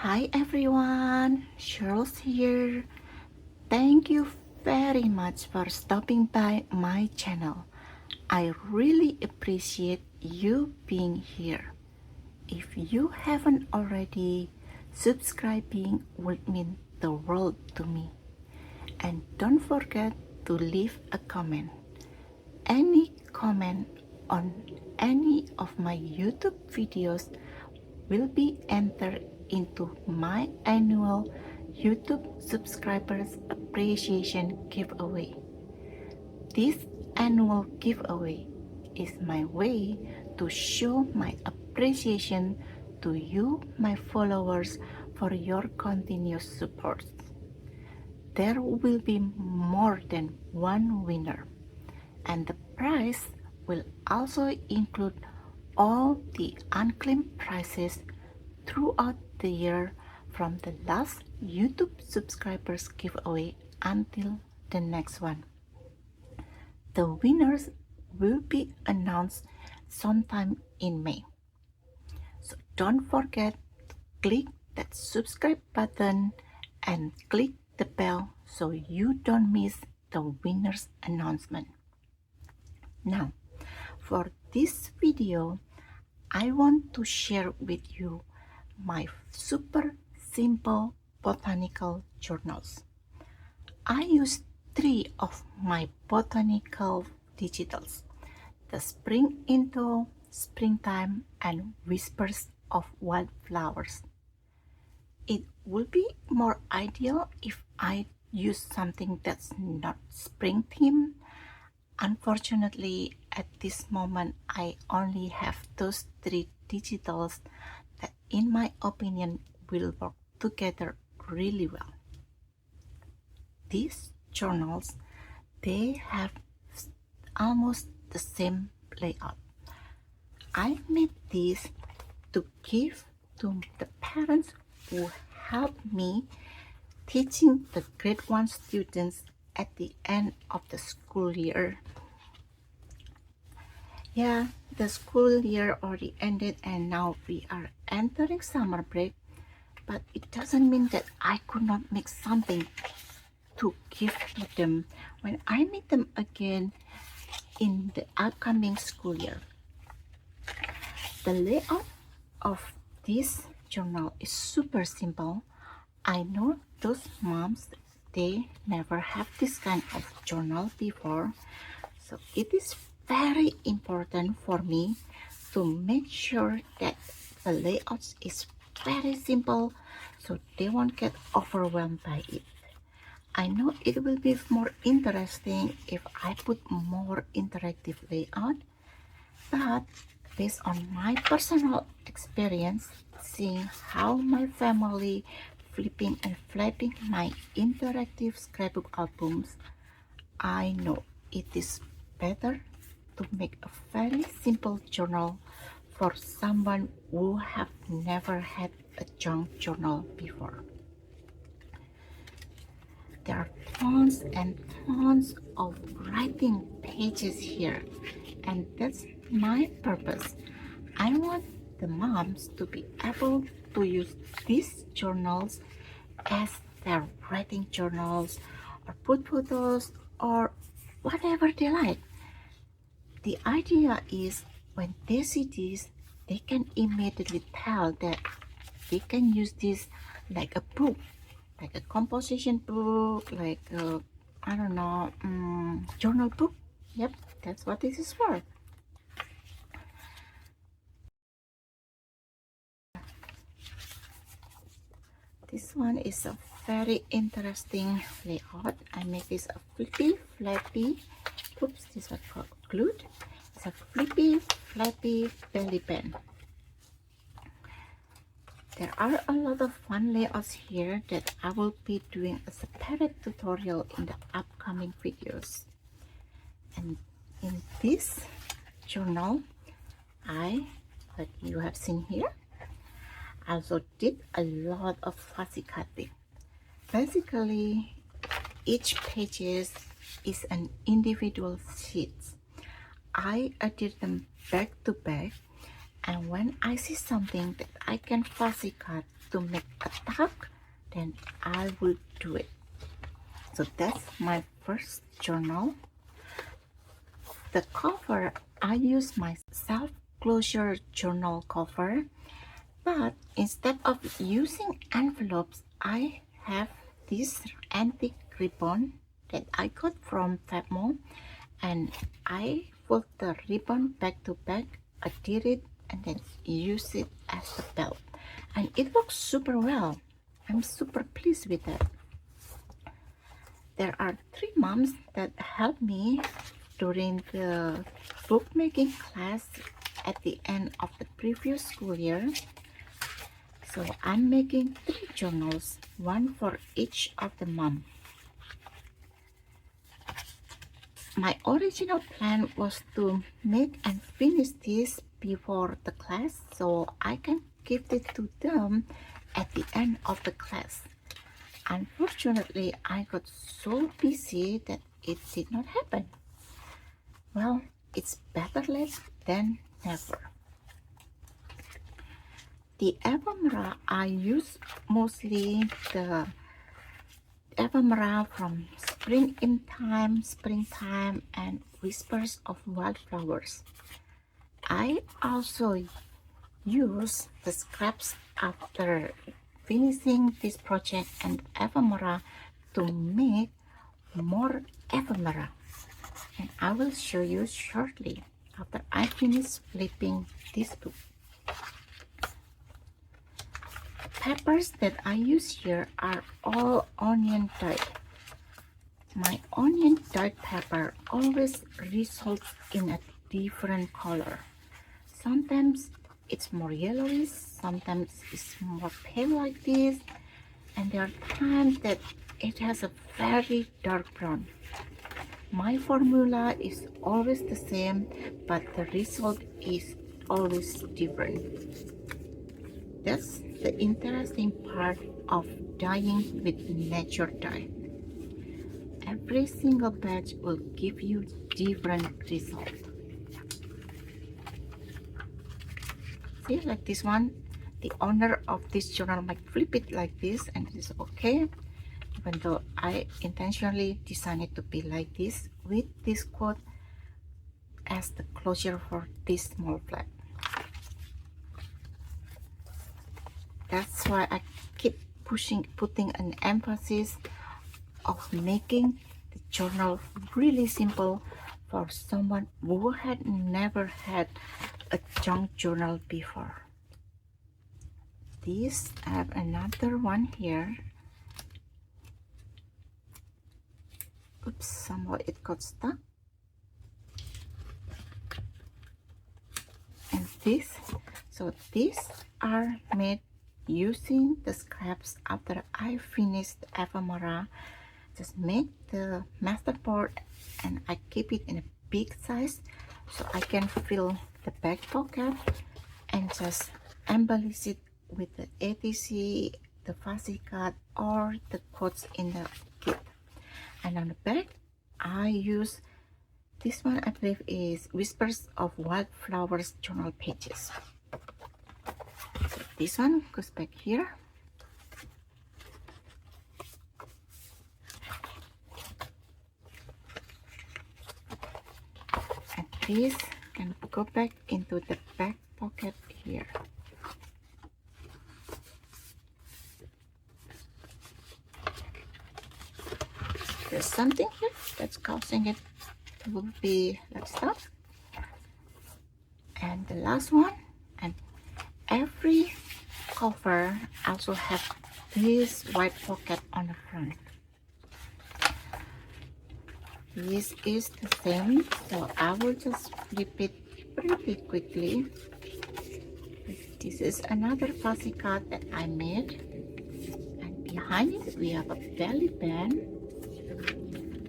Hi everyone, Sherls here. Thank you very much for stopping by my channel. I really appreciate you being here. If you haven't already, subscribing would mean the world to me. And don't forget to leave a comment. Any comment on any of my YouTube videos will be entered into my annual YouTube subscribers appreciation giveaway. This annual giveaway is my way to show my appreciation to you, my followers, for your continuous support. There will be more than one winner, and the prize will also include all the unclaimed prizes throughout the year from the last YouTube subscribers giveaway until the next one. The winners will be announced sometime in May. So don't forget to click that subscribe button and click the bell so you don't miss the winner's announcement. Now, for this video, I want to share with you my super simple botanical journals. I use three of my botanical digitals: the Spring Into, Springtime, and Whispers of Wildflowers. It would be more ideal if I use something that's not spring themed. Unfortunately, at this moment, I only have those three digitals that, in my opinion, will work together really well. These journals, they have almost the same layout. I made these to give to the parents who help me teaching the grade 1 students at the end of the school year. Yeah, the school year already ended and now we are entering summer break, but it doesn't mean that I could not make something to give to them when I meet them again in the upcoming school year. The layout of this journal is super simple. I know those moms, they never have this kind of journal before, so it is very important for me to make sure that the layout is very simple so they won't get overwhelmed by it. I know it will be more interesting if I put more interactive layout, but based on my personal experience, seeing how my family flipping and flapping my interactive scrapbook albums, I know it is better to make a very simple journal for someone who have never had a junk journal before. There are tons and tons of writing pages here, and that's my purpose. I want the moms to be able to use these journals as their writing journals or put photos or whatever they like. The idea is when they see this, they can immediately tell that they can use this like a book, like a composition book, like a, I don't know, journal book. Yep, that's what this is for. This one is a very interesting layout. I make this a flippy, flappy. Oops, this was glued. It's a flippy, flappy belly pen. There are a lot of fun layouts here that I will be doing a separate tutorial in the upcoming videos. And in this journal, like you have seen here, I also did a lot of fussy cutting. Basically, each page is an individual sheet. I did them back to back, And when I see something that I can fussy cut to make a tag, then I will do it. So that's my first journal. The cover, I use my self-closure journal cover, but instead of using envelopes, I have this antique ribbon that I got from Fabmo, and I fold the ribbon back to back, adhere it, and then use it as the belt, and it works super well. I'm super pleased with that. There are 3 moms that helped me during the bookmaking class at the end of the previous school year. So I'm making 3 journals, one for each of the mom. My original plan was to make and finish this before the class so I can give it to them at the end of the class. Unfortunately, I got so busy that it did not happen. Well, it's better late than never. The ephemera, I use mostly the ephemera from springtime, and whispers of wildflowers. I also use the scraps after finishing this project and ephemera to make more ephemera, and I will show you shortly after I finish flipping this book. Peppers that I use here are all onion dyed. My onion dyed pepper always results in a different color. Sometimes it's more yellowish, sometimes it's more pale like this, and there are times that it has a very dark brown. My formula is always the same, but the result is always different. That's the interesting part of dyeing with nature dye. Every single batch will give you different result. See, like this one, the owner of this journal might flip it like this and it's okay, even though I intentionally designed it to be like this with this quote as the closure for this small flag. That's why I keep putting an emphasis of making the journal really simple for someone who had never had a junk journal before. This, I have another one here. Oops, somehow it got stuck. And this, so these are made using the scraps after I finished the ephemera. Just make the masterboard and I keep it in a big size so I can fill the back pocket and just embellish it with the ATC, the fussy cut, or the quotes in the kit. And on the back I use this one, I believe is Whispers of Wildflowers journal pages. So this one goes back here. And this can go back into the back pocket here. There's something here that's causing it to be like stuff. And the last one, and every cover also have this white pocket on the front. This is the same, so I will just flip it pretty quickly. This is another fussy cut that I made, and behind it we have a belly band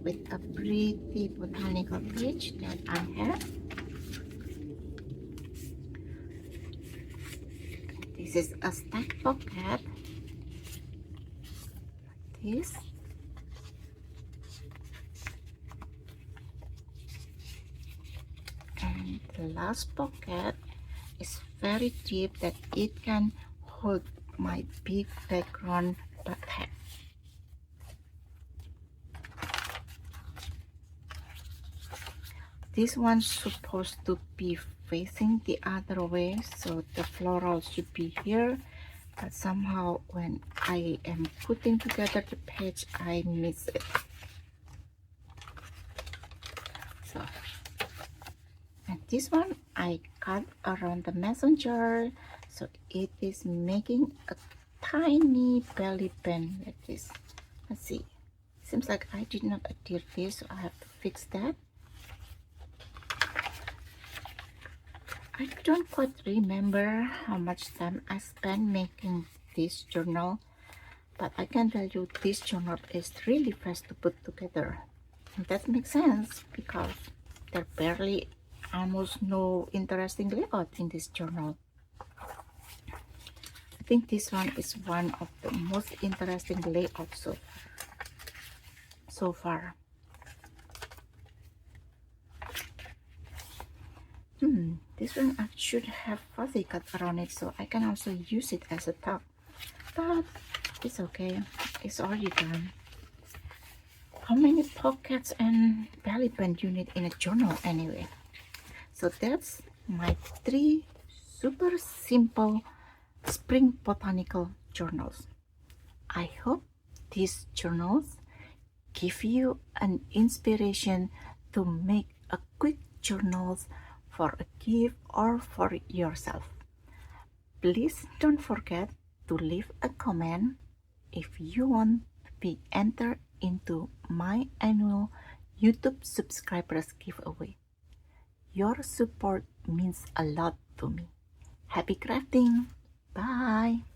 with a pretty botanical page that I have. This is a stack pocket like this. And the last pocket is very deep that it can hold my big background backpack. This one's supposed to be facing the other way, so the floral should be here, but somehow when I am putting together the page, I miss it. So, and this one I cut around the messenger, so it is making a tiny belly band like this. Let's see. Seems like I did not adhere this, so I have to fix that. I don't quite remember how much time I spent making this journal, but I can tell you this journal is really fast to put together. And that makes sense because there are barely almost no interesting layout in this journal. I think this one is one of the most interesting layouts so far. This one I should have fuzzy cut around it so I can also use it as a top, but it's okay, it's already done. How many pockets and belly band you need in a journal anyway? So that's my 3 super simple spring botanical journals. I hope these journals give you an inspiration to make a quick journals for a gift or for yourself. Please don't forget to leave a comment if you want to be entered into my annual YouTube subscribers giveaway. Your support means a lot to me. Happy crafting! Bye!